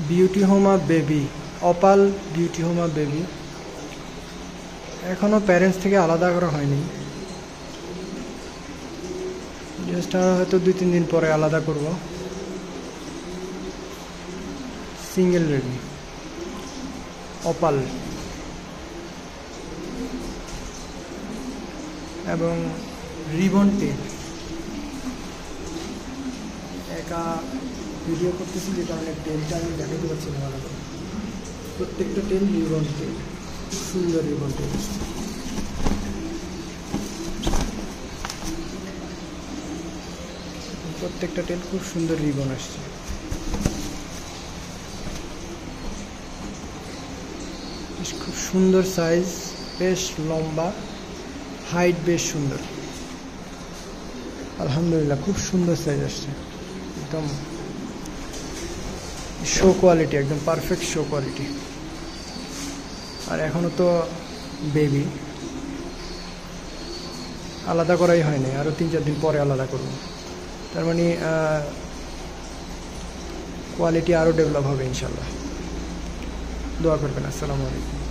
Beauty হোমা baby, অপাল beauty হোমা বেবি। এখনও প্যারেন্টস থেকে আলাদা করা হয়নি, জাস্ট হয়তো 2-3 দিন পরে আলাদা করব। সিঙ্গেল রেডি অপাল এবং রিবন টেল। একা ভিডিও করতেছি যে কারণে টেলটা আমি দেখাতে পারছি না ভালো করে। প্রত্যেকটা টেল রিবন টেল, খুব সুন্দর রিবন টেল। প্রত্যেকটা টেল খুব সুন্দর রিবন আসছে। খুব সুন্দর সাইজ, বেশ লম্বা, হাইট বেশ সুন্দর। আলহামদুলিল্লাহ খুব সুন্দর সাইজ আসছে, একদম শো কোয়ালিটি, একদম পারফেক্ট শো কোয়ালিটি। আর এখনও তো বেবি, আলাদা করাই হয়নি, আরও 3-4 দিন পরে আলাদা করব। তার মানে কোয়ালিটি আরও ডেভেলপ হবে ইনশাল্লাহ। দোয়া করবেন। আসসালামু আলাইকুম।